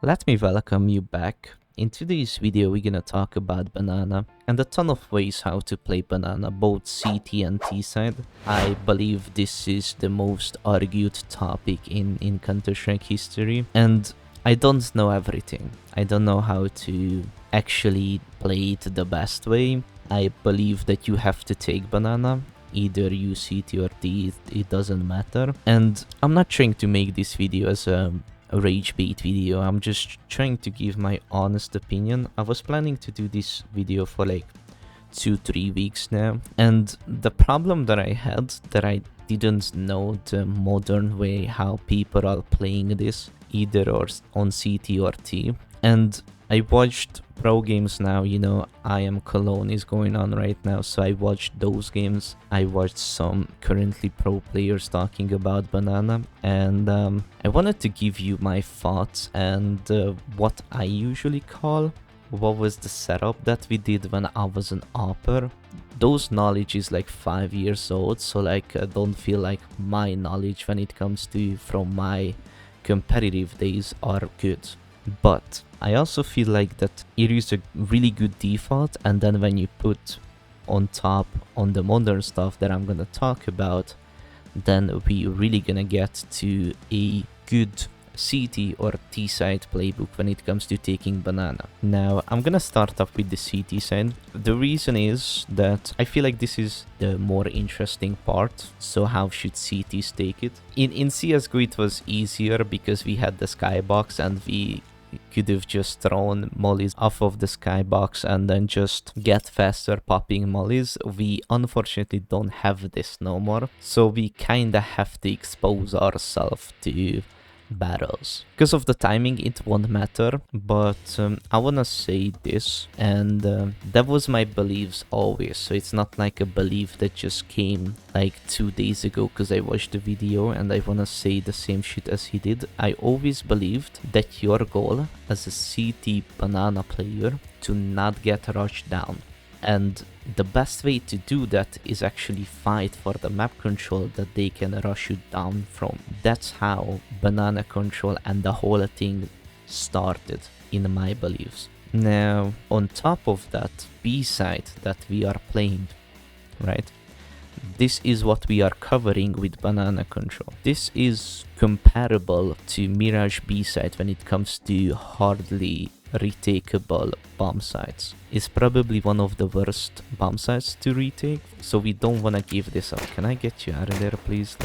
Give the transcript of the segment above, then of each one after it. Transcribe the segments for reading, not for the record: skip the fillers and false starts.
Let me welcome you back. In today's video we're gonna talk about banana and a ton of ways how to play banana, both CT and T side. I believe this is the most argued topic in Counter-Strike history, and I don't know everything. I don't know how to actually play it the best way. I believe that you have to take banana, either you CT or T, it doesn't matter. And I'm not trying to make this video as a rage bait video. I'm just trying to give my honest opinion. I was planning to do this video for like 2-3 weeks now, and the problem that I had that I didn't know the modern way how people are playing this, either or on CT or T. And I watched pro games now, you know, I Am Cologne is going on right now, so I watched those games. I watched some currently pro players talking about banana, and I wanted to give you my thoughts and what I usually call what was the setup that we did when I was an AWPer. Those knowledge is like 5 years old, so like I don't feel like my knowledge when it comes to from my competitive days are good. But I also feel like that it is a really good default, and then when you put on top on the modern stuff that I'm gonna talk about, then we really gonna get to a good CT or T side playbook when it comes to taking banana. Now I'm gonna start off with the CT side. The reason is that I feel like this is the more interesting part. So how should CTs take it? In CSGO it was easier because we had the skybox and we could have just thrown mollies off of the skybox and then just get faster popping mollies. We unfortunately don't have this no more, so we kinda have to expose ourselves to battles. Because of the timing it won't matter, but I wanna say this, and that was my beliefs always, so it's not like a belief that just came like 2 days ago because I watched the video and I wanna say the same shit as he did. I always believed that your goal as a CT banana player to not get rushed down, and the best way to do that is actually fight for the map control that they can rush you down from. That's how banana control and the whole thing started in my beliefs. Now on top of that, B side that we are playing, right? This is what we are covering with banana control. This is comparable to Mirage B side when it comes to hardly retakeable bomb sites. It's probably one of the worst bomb sites to retake, so we don't want to give this up. Can I get you out of there, please?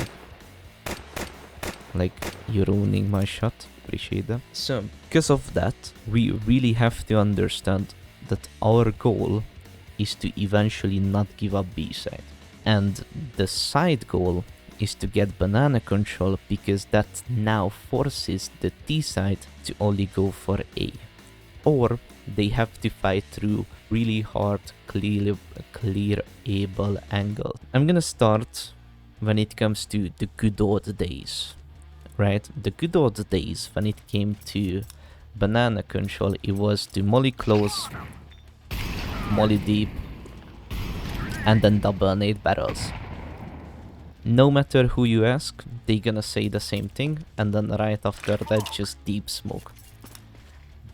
Like you're ruining my shot. Appreciate that. So because of that, we really have to understand that our goal is to eventually not give up B side, and the side goal is to get banana control, because that now forces the T side to only go for A, or they have to fight through really hard clearable angle. I'm gonna start when it comes to the good old days, right? The good old days when it came to banana control, it was to molly close, molly deep, and then double nade barrels. No matter who you ask, they gonna say the same thing, and then right after that just deep smoke.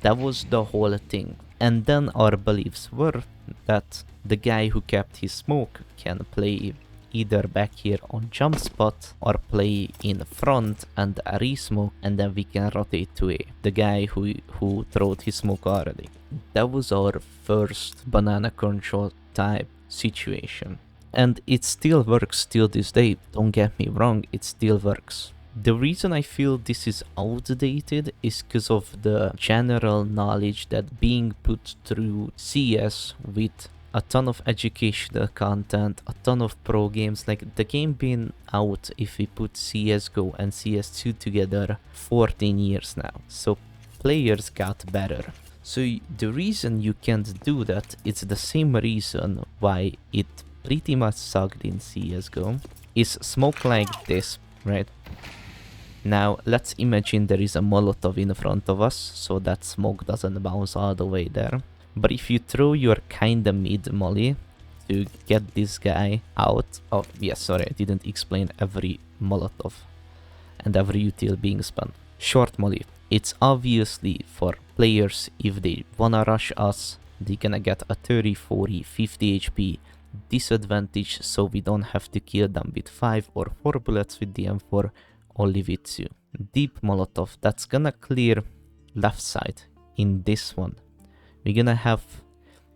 That was the whole thing. And then our beliefs were that the guy who kept his smoke can play either back here on jump spot or play in front and a re-smoke, and then we can rotate to A, the guy who throwed his smoke already. That was our first banana control type situation, and it still works till this day. Don't get me wrong, it still works. The reason I feel this is outdated is because of the general knowledge that being put through CS with a ton of educational content, a ton of pro games, like the game being out, if we put CSGO and CS2 together, 14 years now. So players got better. So the reason you can't do that, it's the same reason why it pretty much sucked in CSGO, is smoke like this, right? Now let's imagine there is a Molotov in front of us, so that smoke doesn't bounce all the way there. But if you throw your kinda mid molly to get this guy out of... Yes, sorry, I didn't explain every Molotov and every util being spun. Short molly. It's obviously for players, if they wanna rush us, they're gonna get a 30, 40, 50 HP disadvantage, so we don't have to kill them with 5 or 4 bullets with the M4, only with 2. Deep Molotov, that's gonna clear left side. In this one, we're gonna have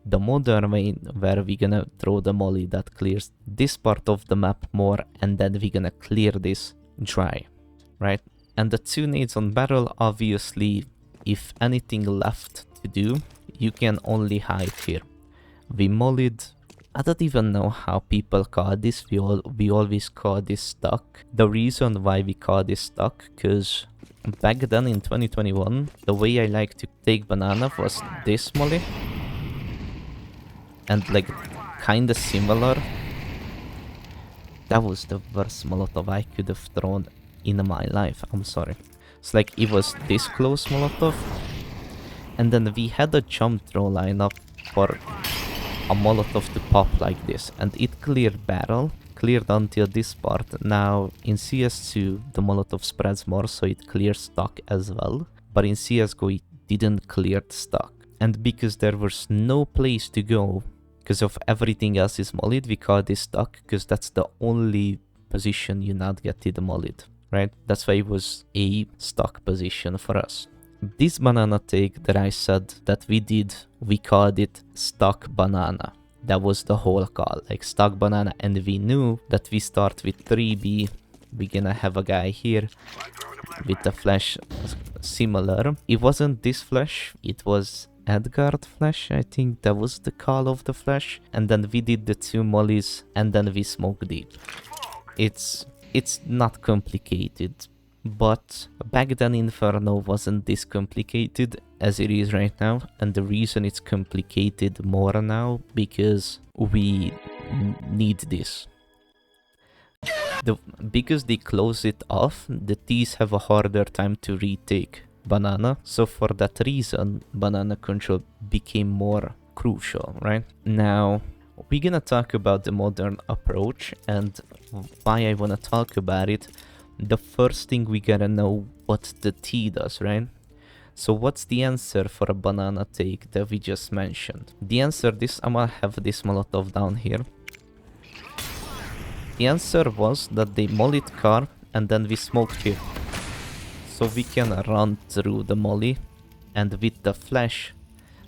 the modern way where we're gonna throw the molly that clears this part of the map more, and then we're gonna clear this dry, right? And the 2 nades on barrel, obviously, if anything left to do, you can only hide here. We mollied. I don't even know how people call this. We always call this stuck. The reason why we call this stuck, because back then in 2021, the way I like to take banana was this molly. And like, kinda similar. That was the worst Molotov I could have thrown in my life, I'm sorry. It's like, it was this close Molotov. And then we had a jump throw lineup for a Molotov to pop like this, and it cleared barrel, cleared until this part. Now in CS2 the Molotov spreads more, so it clears stock as well, but in CSGO it didn't clear the stock. And because there was no place to go, because of everything else is mollied, we call this stock, because that's the only position you not get it mollied, right? That's why it was a stock position for us. This banana take that I said that we did, we called it stock banana. That was the whole call, like stock banana, and we knew that we start with 3B. We're gonna have a guy here with the flash similar. It wasn't this flash, it was Edgard flash, I think that was the call of the flash. And then we did the 2 mollies, and then we smoke deep. It's not complicated. But back then Inferno wasn't this complicated as it is right now, and the reason it's complicated more now, because we need this. Because they close it off, the T's have a harder time to retake banana, so for that reason banana control became more crucial, right? Now we're gonna talk about the modern approach and why I wanna talk about it. The first thing we gotta know what the T does, right? So what's the answer for a banana take that we just mentioned? The answer, I'm gonna have this Molotov down here. The answer was that they mollied car and then we smoked here. So we can run through the molly and with the flash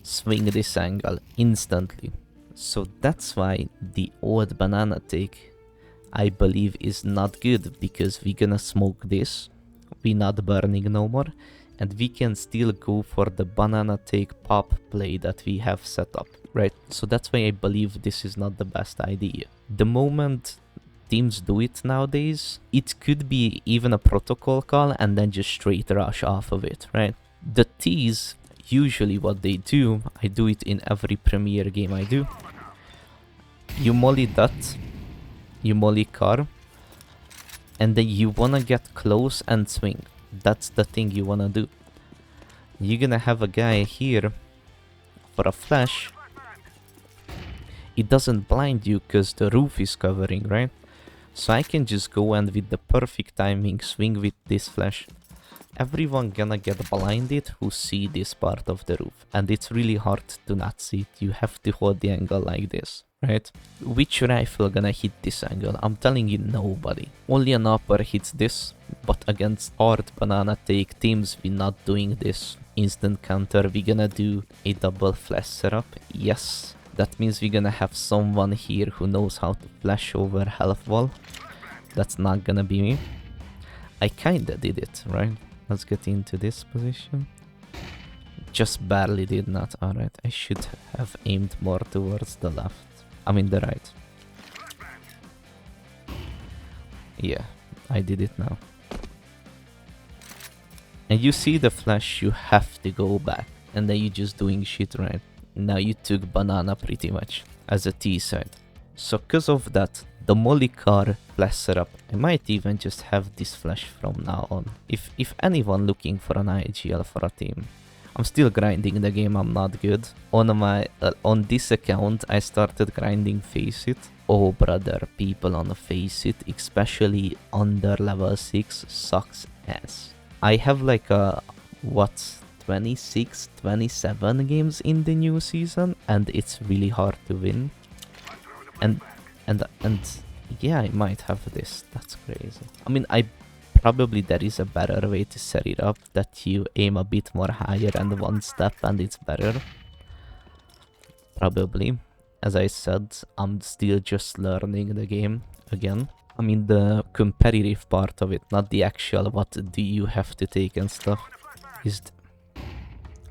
swing this angle instantly. So that's why the old banana take, I believe, is not good, because we're gonna smoke this, we're not burning no more, and we can still go for the banana take pop play that we have set up, right? So that's why I believe this is not the best idea. The moment teams do it nowadays, it could be even a protocol call and then just straight rush off of it, right? The T's, usually what they do, I do it in every Premier game I do, you molly that, you molly car, and then you wanna get close and swing. That's the thing you wanna do. You're gonna have a guy here for a flash. It doesn't blind you because the roof is covering, right? So I can just go and with the perfect timing swing with this flash. Everyone gonna get blinded who see this part of the roof, and it's really hard to not see it. You have to hold the angle like this, right? Which rifle gonna hit this angle? I'm telling you, nobody. Only an upper hits this, but against hard banana take teams, we're not doing this. Instant counter, we're gonna do a double flash setup. Yes, that means we're gonna have someone here who knows how to flash over health wall. That's not gonna be me. I kinda did it, right? Let's get into this position. Just barely did not. Alright, I should have aimed more towards the left. I mean the right. Yeah, I did it now. And you see the flash, you have to go back. And then you're just doing shit, right? Now you took banana pretty much as a T side. So because of that, the molly car flash setup, I might even just have this flash from now on. If anyone looking for an IGL for a team. I'm still grinding the game, I'm not good. On this account, I started grinding FACEIT. Oh brother, people on FACEIT, especially under level 6, sucks ass. I have like a what, 26, 27 games in the new season, and it's really hard to win. And yeah, I might have this. That's crazy. I mean, probably there is a better way to set it up, that you aim a bit more higher and one step and it's better. Probably. As I said, I'm still just learning the game again. I mean, the competitive part of it, not the actual what do you have to take and stuff.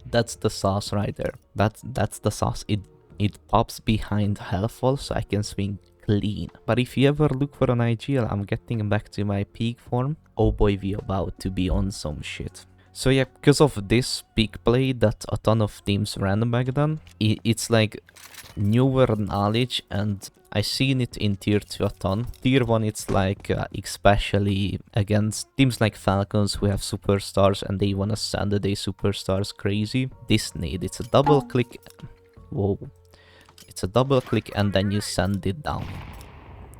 That's the sauce right there. That's the sauce. It pops behind healthful, so I can swing clean. But if you ever look for an IGL, I'm getting back to my peak form. Oh boy, we about to be on some shit. So yeah, because of this peak play that a ton of teams ran back then, it's like newer knowledge, and I seen it in tier 2 a ton. Tier 1 it's like especially against teams like Falcons who have superstars and they wanna send their superstars crazy. This nade, it's a double click. Whoa. It's a double click and then you send it down.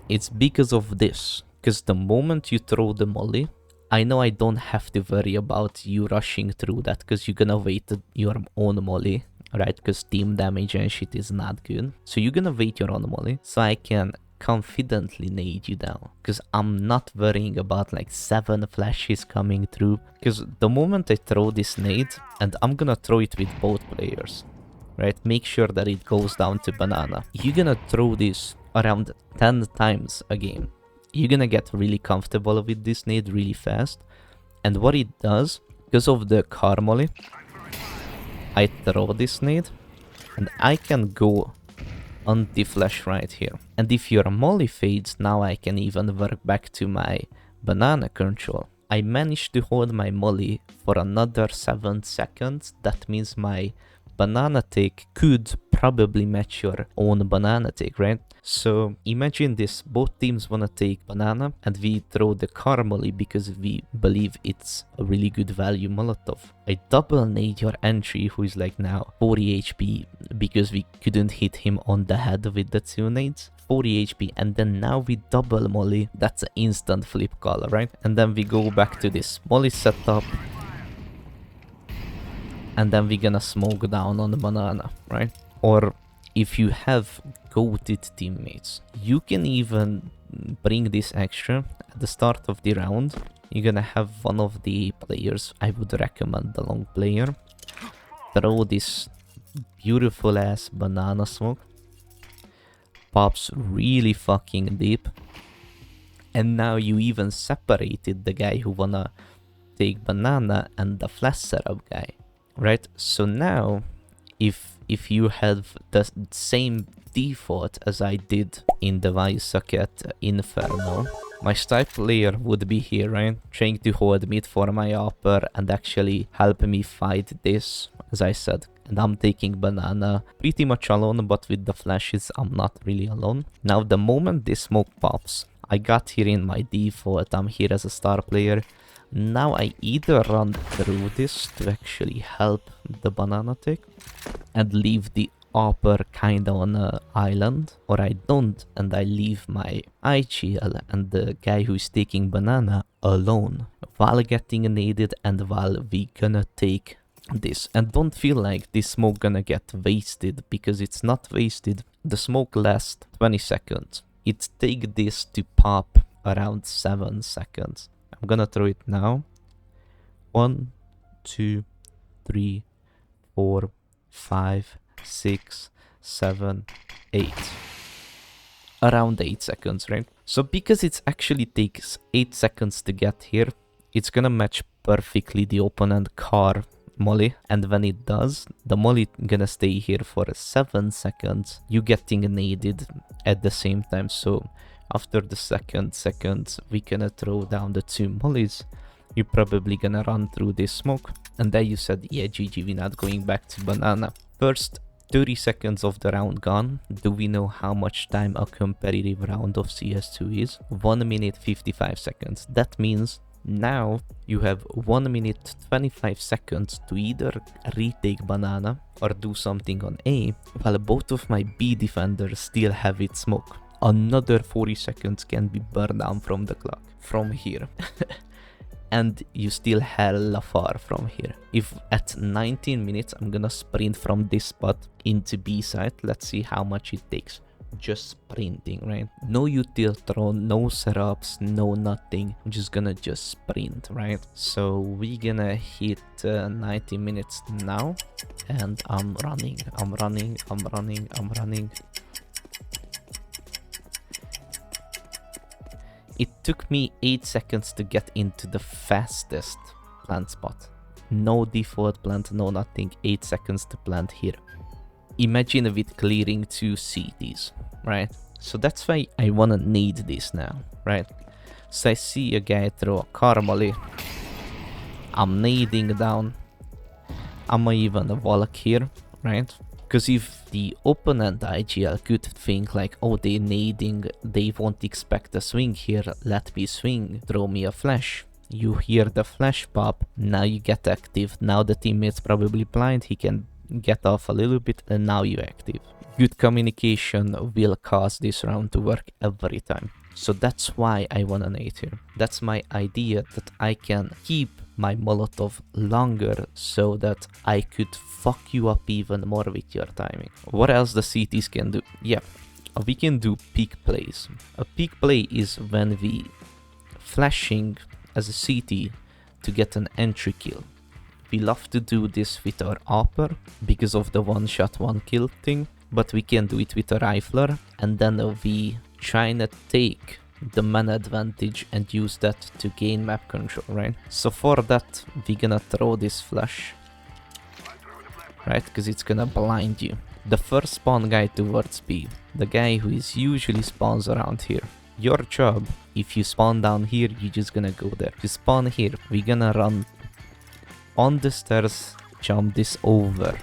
It's because of this. Because the moment you throw the molly, I know I don't have to worry about you rushing through that, because you're gonna wait your own molly, right? Because team damage and shit is not good. So you're gonna wait your own molly, so I can confidently nade you down. Because I'm not worrying about like 7 flashes coming through. Because the moment I throw this nade, and I'm gonna throw it with both players, right? Make sure that it goes down to banana. You're gonna throw this around 10 times a game. You're gonna get really comfortable with this nade really fast. And what it does, because of the car molly, I throw this nade and I can go anti-flash right here. And if your molly fades, now I can even work back to my banana control. I managed to hold my molly for another 7 seconds. That means my banana take could probably match your own banana take, right? So imagine this, both teams wanna take banana and we throw the car molly because we believe it's a really good value Molotov. I double nade your entry who is like now 40 HP because we couldn't hit him on the head with the 2 nades. 40 HP, and then now we double molly. That's an instant flip call, right? And then we go back to this molly setup. And then we're gonna smoke down on the banana, right? Or if you have goated teammates, you can even bring this extra at the start of the round. You're gonna have one of the players, I would recommend the long player, throw this beautiful ass banana smoke, pops really fucking deep, and now you even separated the guy who wanna take banana and the flash setup guy. Right, so now if you have the same default as I did in the Vice-Socket Inferno, my style player would be here, right, trying to hold mid for my upper and actually help me fight this, as I said. And I'm taking banana pretty much alone, but with the flashes I'm not really alone. Now the moment this smoke pops, I got here in my default, I'm here as a star player. Now I either run through this to actually help the banana take and leave the upper kinda on an island, or I don't and I leave my IGL and the guy who's taking banana alone while getting naded and while we gonna take this. And don't feel like this smoke gonna get wasted, because it's not wasted. The smoke lasts 20 seconds. It takes this to pop around 7 seconds. I'm gonna throw it now. 1, 2, 3, 4, 5, 6, 7, 8. Around 8 seconds, right? So because it actually takes 8 seconds to get here, it's gonna match perfectly the opponent car molly, and when it does, the molly gonna stay here for 7 seconds. You getting naded at the same time, so after the second, we gonna throw down the 2 mollies. You're probably gonna run through this smoke. And then you said, yeah, GG, we're not going back to banana. First 30 seconds of the round gone. Do we know how much time a competitive round of CS2 is? 1 minute 55 seconds. That means now you have 1 minute 25 seconds to either retake banana or do something on A, while both of my B defenders still have it smoke. Another 40 seconds can be burned down from the clock. From here. and you still hella far from here. If at 19 minutes I'm gonna sprint from this spot into B site, let's see how much it takes. Just sprinting, right? No util throw, no setups, no nothing. I'm just gonna just sprint, right? So we're gonna hit 90 minutes now, and I'm running. It took me 8 seconds to get into the fastest plant spot. No default plant, no nothing. 8 seconds to plant here. Imagine with clearing 2 CTs, right? So that's why I wanna nade this now, right? So I see a guy throw a car molly. I'm nading down. I'ma even walk here, right? Because if the opponent IGL could think like, oh, they nading, they won't expect a swing here, let me swing, throw me a flash. You hear the flash pop, now you get active, now the teammate's probably blind, he can get off a little bit, and now you active. Good communication will cause this round to work every time. So that's why I wanna nade here. That's my idea, that I can keep my Molotov longer so that I could fuck you up even more with your timing. What else the CTs can do? Yeah, we can do peak plays. A peak play is when we flashing as a CT to get an entry kill. We love to do this with our AWPer because of the one shot one kill thing, but we can do it with a rifler, and then we trying to take the man advantage and use that to gain map control, right? So for that, we're gonna throw this flash, right? Because it's gonna blind you. The first spawn guy towards B, the guy who is usually spawns around here. Your job, if you spawn down here, you're just gonna go there. If you spawn here, we're gonna run on the stairs, jump this over.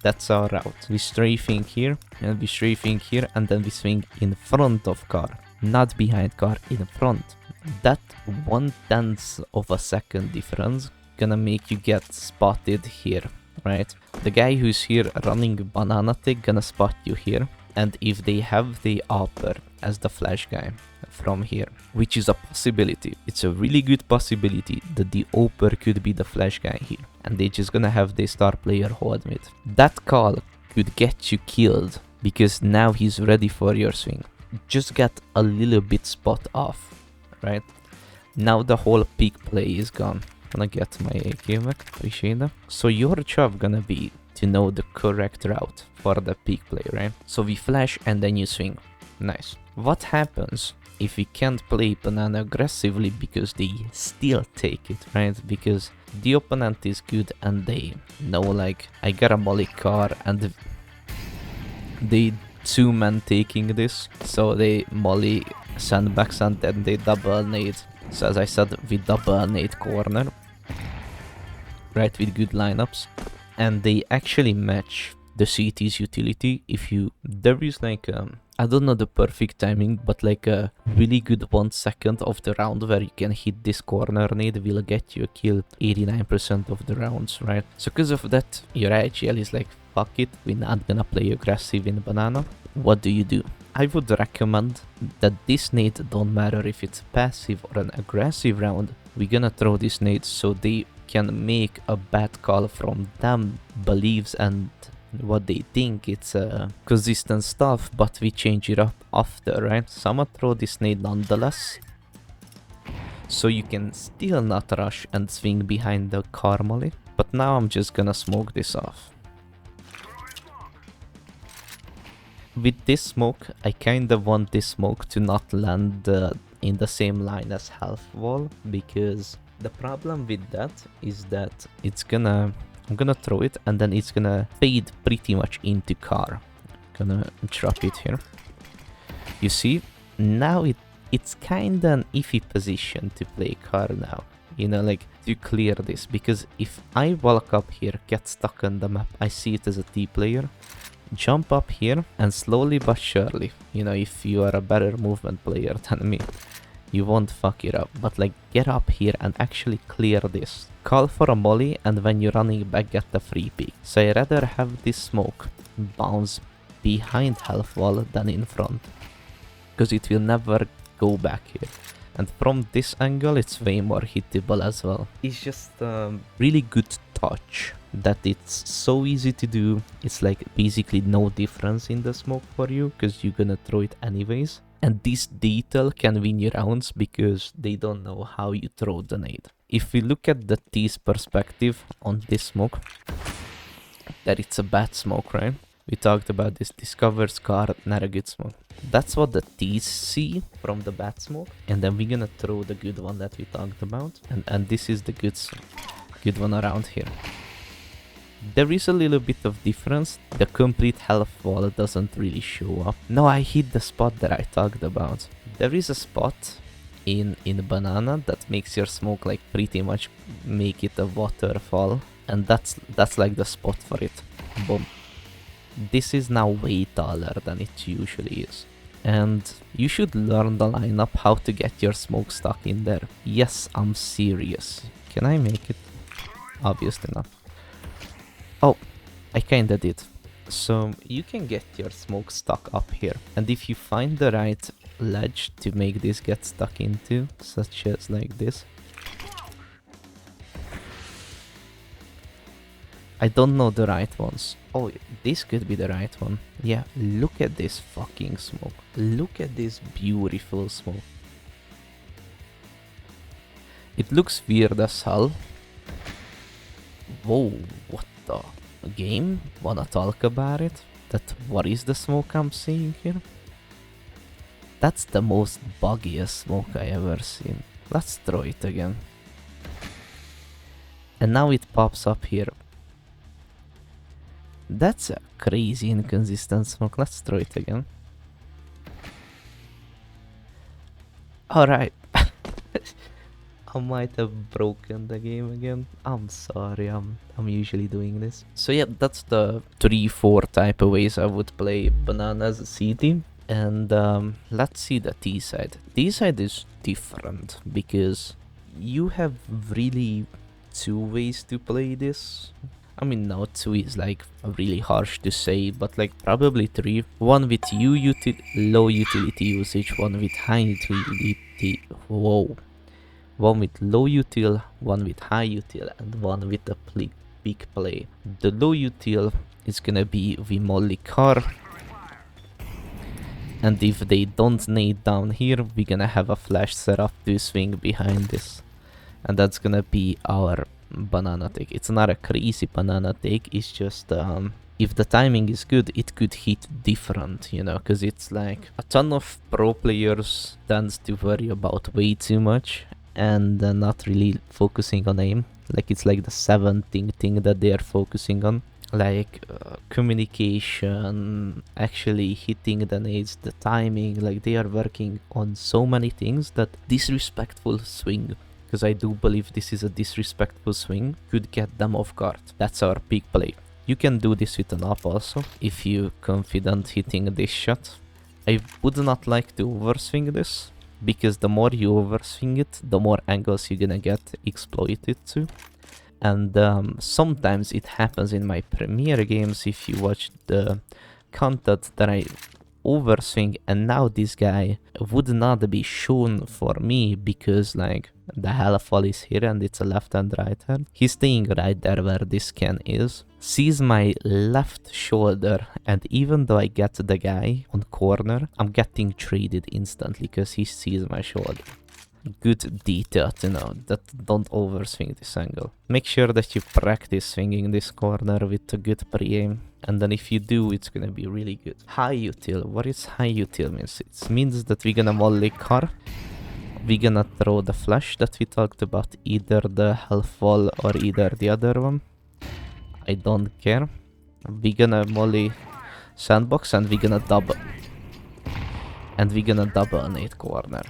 That's our route. We strafing here, and we strafing here, and then we swing in front of car. Not behind car, in front. That 1/10 of a second difference gonna make you get spotted here, right? The guy who's here running banana tick gonna spot you here, and if they have the AWPer as the flash guy from here, which is a possibility, it's a really good possibility that the AWPer could be the flash guy here, and they just gonna have the star player hold mid. That call could get you killed because now he's ready for your swing. Just get a little bit spot off, right? Now the whole peak play is gone. Gonna get my AK back, appreciate that. So your job gonna be to know the correct route for the peak play, right? So we flash and then you swing. Nice. What happens if we can't play banana aggressively because they still take it, right? Because the opponent is good and they know like, I got a molly car and they 2 men taking this, so they molly sandbags and then they double nade. So as I said, we double nade corner, right, with good lineups, and they actually match the CT's utility. If you, there is like I don't know the perfect timing, but like a really good 1 second of the round where you can hit this corner nade will get you a kill 89% of the rounds, right? So because of that, your IGL is like, fuck it, we're not gonna play aggressive in banana. What do? I would recommend that this nade don't matter if it's passive or an aggressive round. We're gonna throw this nade so they can make a bad call from them beliefs and what they think it's consistent stuff, but we change it up after, right? So I'm gonna throw this nade nonetheless, so you can still not rush and swing behind the car molly. But now I'm just gonna smoke this off. With this smoke, I kinda want this smoke to not land in the same line as half wall, because the problem with that is that it's gonna, I'm gonna throw it and then it's gonna fade pretty much into car. Gonna drop it here. You see, now it's kinda an iffy position to play car now. You know, like, to clear this, because if I walk up here, get stuck on the map, I see it as a T player, jump up here, and slowly but surely, you know, if you are a better movement player than me, you won't fuck it up, but like, get up here and actually clear this. Call for a molly, and when you're running back, get the free peek. So I rather have this smoke bounce behind half wall than in front, because it will never go back here. And from this angle, it's way more hittable as well. It's just really good touch that it's so easy to do. It's like basically no difference in the smoke for you because you're gonna throw it anyways. And this detail can win you rounds because they don't know how you throw the nade. If we look at the T's perspective on this smoke, that it's a bad smoke, right? We talked about this discover scar, not a good smoke. That's what the T's see from the bad smoke. And then we're gonna throw the good one that we talked about. And this is the good one around here. There is a little bit of difference. The complete health wall doesn't really show up. No, I hit the spot that I talked about. There is a spot in banana that makes your smoke like pretty much make it a waterfall. And that's like the spot for it. Boom. This is now way taller than it usually is. And you should learn the lineup how to get your smoke stuck in there. Yes, I'm serious. Can I make it? Obviously not. Oh, I kinda did. So you can get your smoke stuck up here. And if you find the right ledge to make this get stuck into, such as like this. I don't know the right ones. Oh, this could be the right one. Yeah, look at this fucking smoke. Look at this beautiful smoke. It looks weird as hell. Whoa, what the game? Wanna talk about it? What is the smoke I'm seeing here? That's the most buggiest smoke I ever seen. Let's throw it again. And now it pops up here. That's a crazy inconsistent smoke. Let's throw it again. Alright. I might have broken the game again. I'm sorry, I'm usually doing this. So yeah, that's the 3-4 type of ways I would play Bananas City. And let's see the T side. T side is different because you have really 2 ways to play this. I mean, now 2 is like really harsh to say, but like probably 3. One with low utility usage, one with high utility. Whoa. One with low util, one with high util, and one with a big play. The low util is gonna be the Molly car. And if they don't nade down here, we're gonna have a flash setup to swing behind this. And that's gonna be our banana take. It's not a crazy banana take, it's just if the timing is good, it could hit different, you know, because it's like a ton of pro players tends to worry about way too much and not really focusing on aim. Like it's like the 7th thing that they are focusing on, like communication, actually hitting the nades, the timing. Like they are working on so many things that disrespectful swing, because I do believe this is a disrespectful swing, could get them off guard. That's our big play. You can do this with an up also, if you're confident hitting this shot. I would not like to overswing this, because the more you overswing it, the more angles you're gonna get exploited to. And sometimes it happens in my Premier games, if you watch the content, that I overswing, and now this guy would not be shown for me because like the hellfall is here and it's a left and right hand. He's staying right there where this can is, sees my left shoulder, and even though I get the guy on corner, I'm getting traded instantly because he sees my shoulder. Good detail to know that don't overswing this angle. Make sure that you practice swinging this corner with a good pre-aim, and then if you do, it's gonna be really good. High util. What is high util means? It means that we're gonna volley car. We're gonna throw the flash that we talked about, either the health wall or either the other one. I don't care. We're gonna volley sandbox and we're gonna double. And we're gonna double an 8 corner.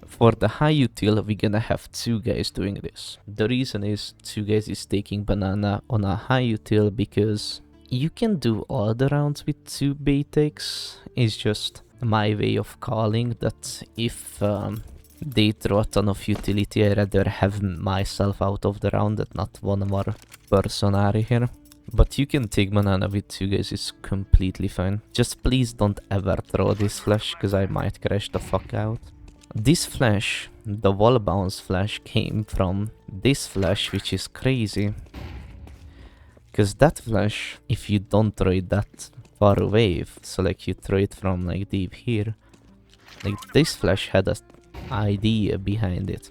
For the high util, we're gonna have 2 guys doing this. The reason is 2 guys is taking banana on a high util because you can do all the rounds with 2 bait takes. It's just my way of calling that if they throw a ton of utility, I'd rather have myself out of the round and not one more person out of here. But you can take banana with 2 guys, it's completely fine. Just please don't ever throw this flash, because I might crash the fuck out. This flash, the wall bounce flash, came from this flash, which is crazy. Because that flash, if you don't throw it that far away, so like you throw it from like deep here, like this flash had an idea behind it.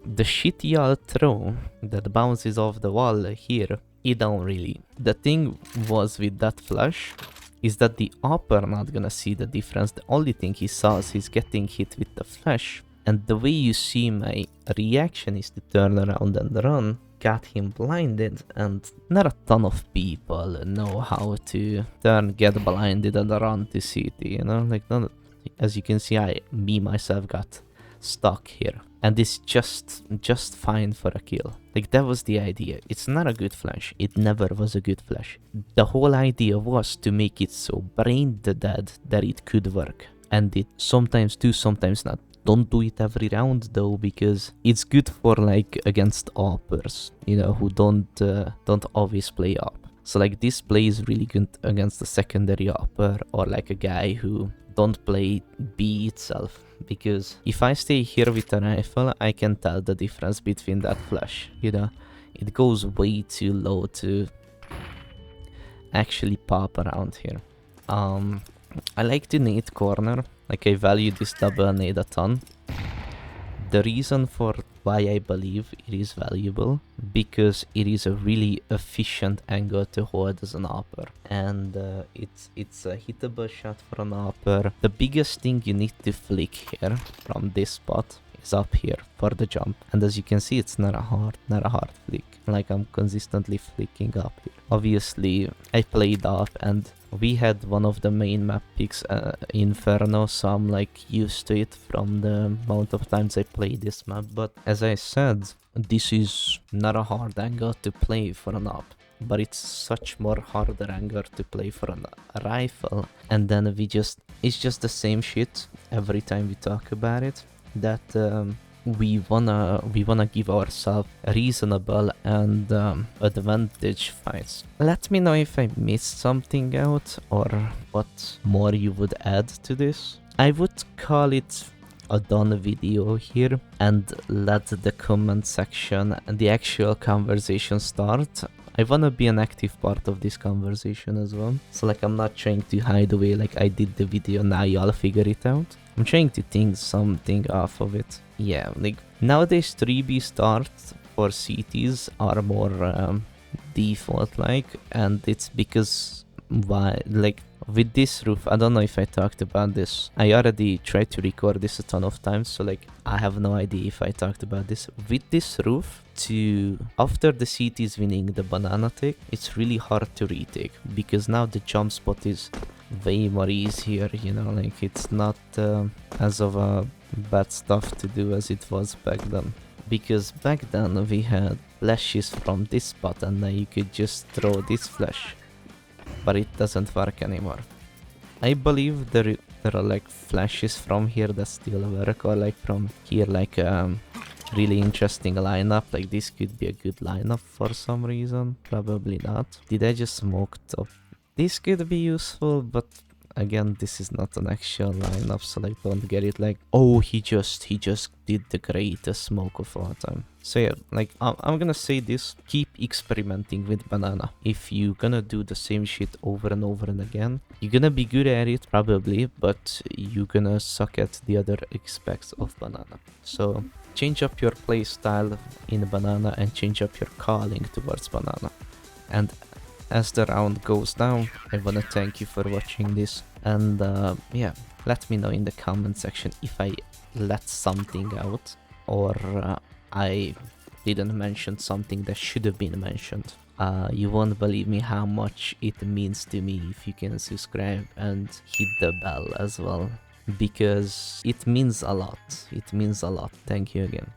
The shit y'all throw that bounces off the wall here, it don't really. The thing was with that flash is that the upper not gonna see the difference. The only thing he saw is he's getting hit with the flash. And the way you see my reaction is to turn around and run. Got him blinded, and not a ton of people know how to get blinded and run to city, you know? Like, none, as you can see, me myself got stuck here. And it's just fine for a kill. Like, that was the idea. It's not a good flash. It never was a good flash. The whole idea was to make it so brain dead that it could work. And it sometimes do, sometimes not. Don't do it every round though, because it's good for like against uppers, you know, who don't always play up. So like this play is really good against the secondary upper, or like a guy who don't play B itself. Because if I stay here with a rifle, I can tell the difference between that flash, you know. It goes way too low to actually pop around here. I like the nade corner, like I value this double nade a ton. The reason for why I believe it is valuable, because it is a really efficient angle to hold as an upper, and it's a hittable shot for an upper. The biggest thing you need to flick here from this spot is up here for the jump, and as you can see, it's not a hard flick. Like, I'm consistently flicking up here. Obviously I played off, and we had one of the main map picks, Inferno, so I'm like used to it from the amount of times I played this map. But as I said, this is not a hard angle to play for an up, but it's such more harder angle to play for a rifle. And then it's just the same shit every time we talk about it, that we wanna give ourselves reasonable and advantage fights. Let me know if I missed something out, or what more you would add to this. I would call it a done video here, and let the comment section and the actual conversation start. I wanna be an active part of this conversation as well. So like, I'm not trying to hide away like I did the video, now y'all figure it out. I'm trying to think something off of it. Yeah, like nowadays 3B starts for CTs are more default like, and it's because why, like with this roof, I don't know if I talked about this. I already tried to record this a ton of times, so like I have no idea if I talked about this. With this roof, after the CT is winning the banana take, it's really hard to retake, because now the jump spot is way more easier, you know, like it's not as of a bad stuff to do as it was back then. Because back then we had flashes from this spot, and now you could just throw this flash, but it doesn't work anymore. I believe there are like flashes from here that still work, or like from here, like really interesting lineup. Like this could be a good lineup for some reason. Probably not. Did I just smoke top? This could be useful, but again, this is not an actual lineup, so like don't get it like, oh, he just did the greatest smoke of all time. So yeah, like I'm gonna say this: keep experimenting with banana. If you're gonna do the same shit over and over and again, you're gonna be good at it probably, but you're gonna suck at the other aspects of banana. So change up your play style in banana, and change up your calling towards banana. And as the round goes down, I wanna thank you for watching this, and yeah, let me know in the comment section if I let something out, or I didn't mention something that should have been mentioned. You won't believe me how much it means to me if you can subscribe and hit the bell as well, because it means a lot. It means a lot. Thank you again.